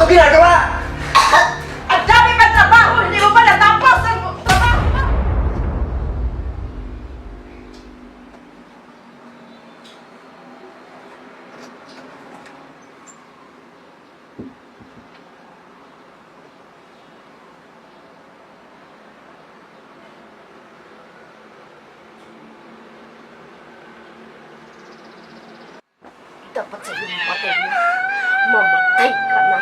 ginagawa? Ang dami pa trabaho! Hindi mo pa natapos ang trabaho mo! Dapat sa'yo mamatay na. Mamatay ka na.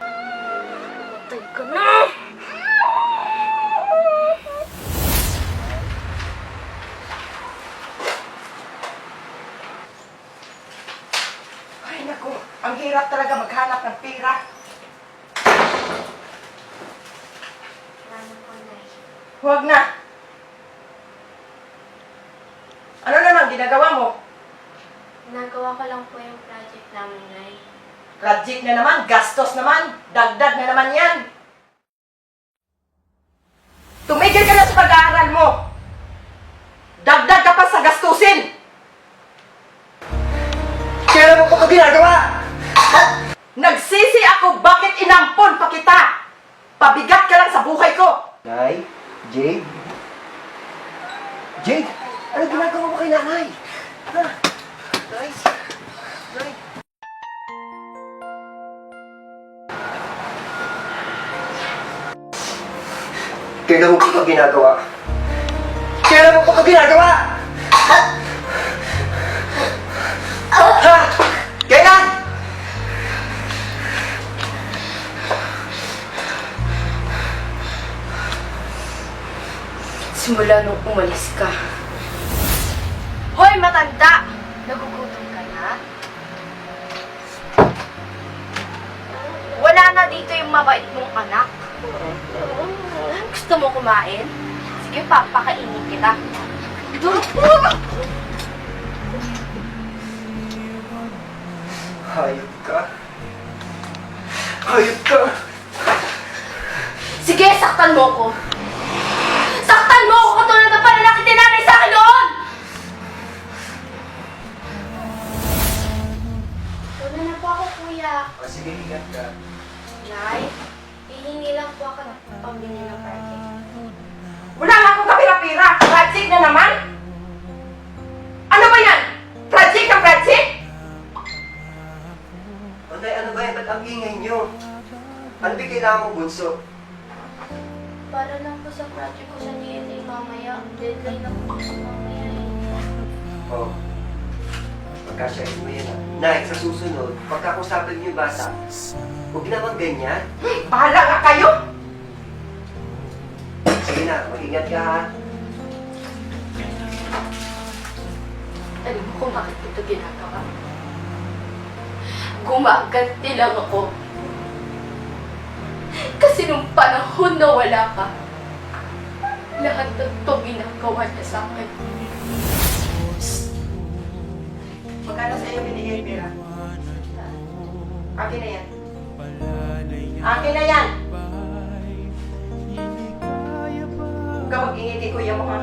Mamatay ka na. Ay, naku. Ang hirap talaga maghanap ng pera. Huwag na. Ano naman ginagawa mo? Nagawa ko lang po yung project namin, Nay. Project na naman, gastos naman, dagdag na naman yan. Tumigil ka na sa pag-aaral mo. Dagdag ka pa sa gastusin. Kailan mo pa ito ginagawa? Nagsisi ako bakit inampon pa kita. Pabigat ka lang sa buhay ko. Nay, Jade? Jade, ano ginagawa mo kay nanay? Ha? Nay? Nay? Kailan mo pa ito ginagawa? Kailan mo pa ito ginagawa? Ha? Kailan? Simula nung umalis ka. Hoy, matanda! Nagugutom ka na? Wala na dito yung mabait mong anak. Gusto mo kumain? Sige, papakainin kita. Hayop ka. Hayop ka. Sige, saktan mo ko. Saktan mo ako katulad ng pananakit ni nanay sa akin noon! Wala na po ako, kuya. Sige, ingat ka. Nay, hihingi lang po ako ng pambili ng project. Wala nga akong kapira-pira. Project na naman. Ano ba yan? Project na project? Anday, ano ba yan? Ba't ang ingay nyo? Ano ba kailangan mo, bunso? Para lang po sa project ko sa DNA mamaya. Deadline na po sa mamaya eh. Oh. Pagkasyahin mo yan ah. Nay, sa susunod, pagkakusapin niyo yung bata, huwag naman ganyan. Bahala nga kayo! Sige na, mag-ingat ka ha. Alam mo kung bakit ito ginagawa? Gumaganti lang ako. Kasi nung panahon na wala ka, lahat ng ito ginagawa niya sa akin. Magkano sa iyo binigay yung pera? Akin na yan. Akin na yan! Huwag ka mag-ingit kay kuya mo ha.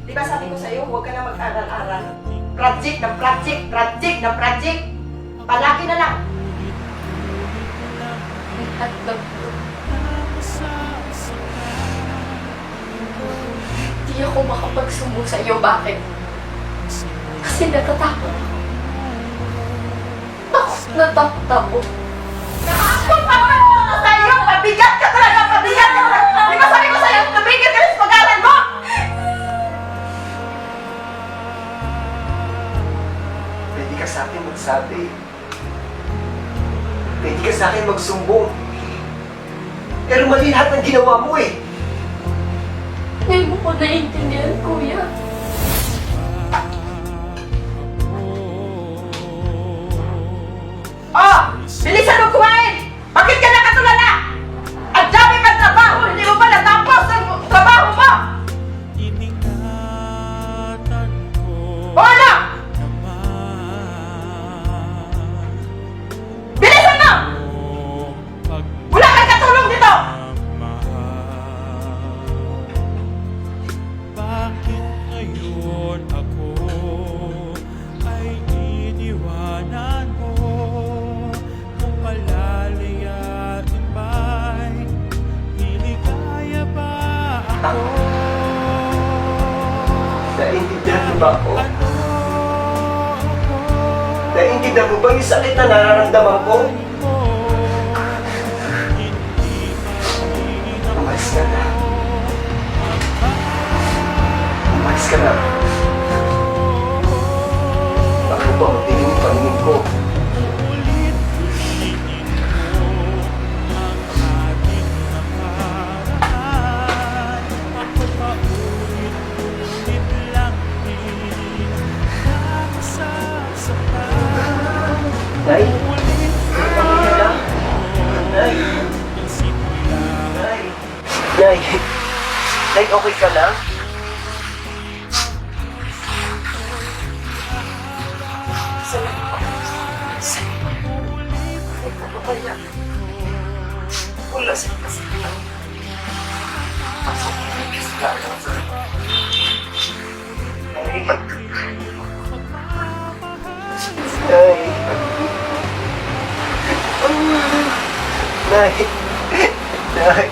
Di ba sabi ko sa iyo, huwag ka na mag-aral-aral. Project na project, project na project. Palagi na lang. Lahat ng ito. Hindi ako makapagsumbong sa iyo. Bakit? Kasi natatakot ako. Natakot ako. Nakakapot pa naman ito sa iyo! Pabigat ka talaga! Pabigat ka talaga! Di ba sabi ko sa iyo, tumigil ka na sa pag-aaral mo! Pwede ka sa akin magsabi. Pwede ka sa akin magsumbong. Pero mali lahat ng ginawa mo eh. Hindi mo ko naiintindihan, kuya. Ah! ba ako? Naiintindihan mo ba yung sakit na nararamdaman ko? Umalis ka na. Umalis ka na. Baka ba magdilim yung paningin ko? Nay? Okay ka lang? Nay? Nay? Nay? Nay, okay ka lang? Wala sa kasi. Nay. Nay. Nay.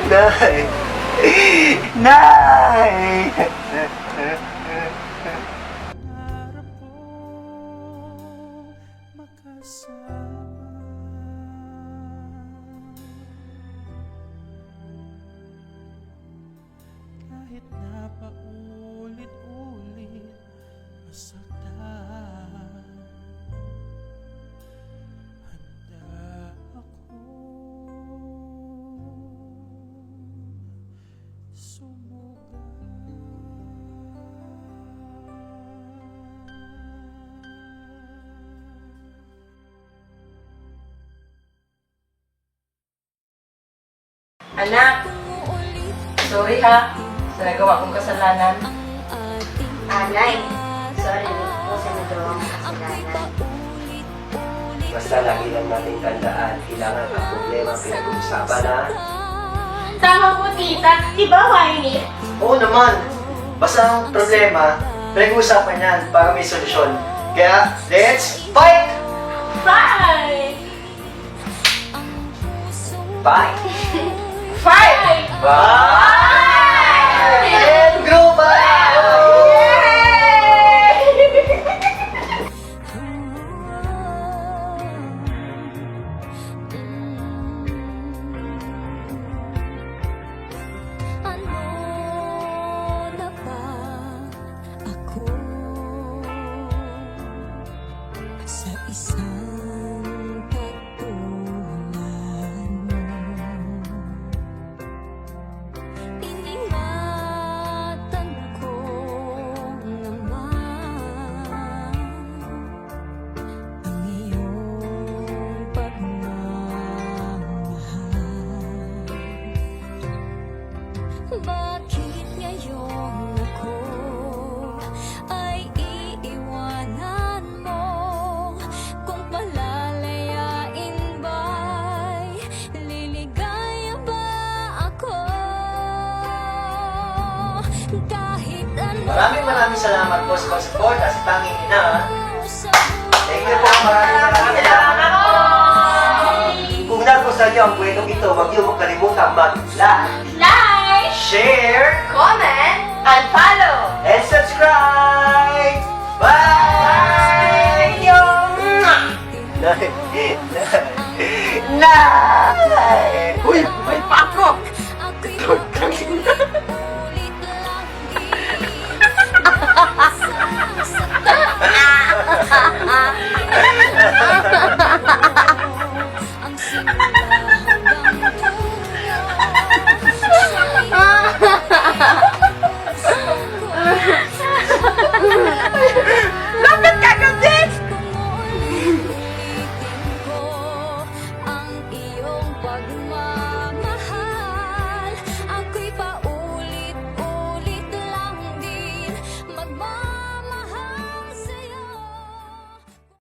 Nay. Nay. Kahit na paulit-ulit masaktan, handa ako Anak, sorry ha, sa nagawa kong kasalanan. Nay, sorry po sa nagawang kasalanan. Basta lagi lang natin tandaan, kailangan ang problema ang pinag-uusapan na. Tama po, tita. Di ba, Winnie? Oo naman. Basta ang problema, pinag-uusapan yan para may solusyon. Kaya, let's fight! Fight! Bye! Fight! Bye! And go bye! Ano na ba ako sa isang katulad mo? Iningatan ko naman ang iyong pagmamahal. Bakit ngayon ako ay iiwanan mo? Kung palalayain ba'y liligaya ba ako? Kahit ano Maraming salamat po sa pag-support at sa tanging ina. sa Thank you po. Maraming salamat po. Kung nagustuhan niyo ang kwentong ito, huwag niyo kalimutang mag-like, Like, share, comment, and follow! and subscribe! Bye! Nay! Nay! Uy! May pako! ako'y Huwag kang ulit ang simula hanggang Bakit ka kasi? Kung ulitin ko ang iyong pag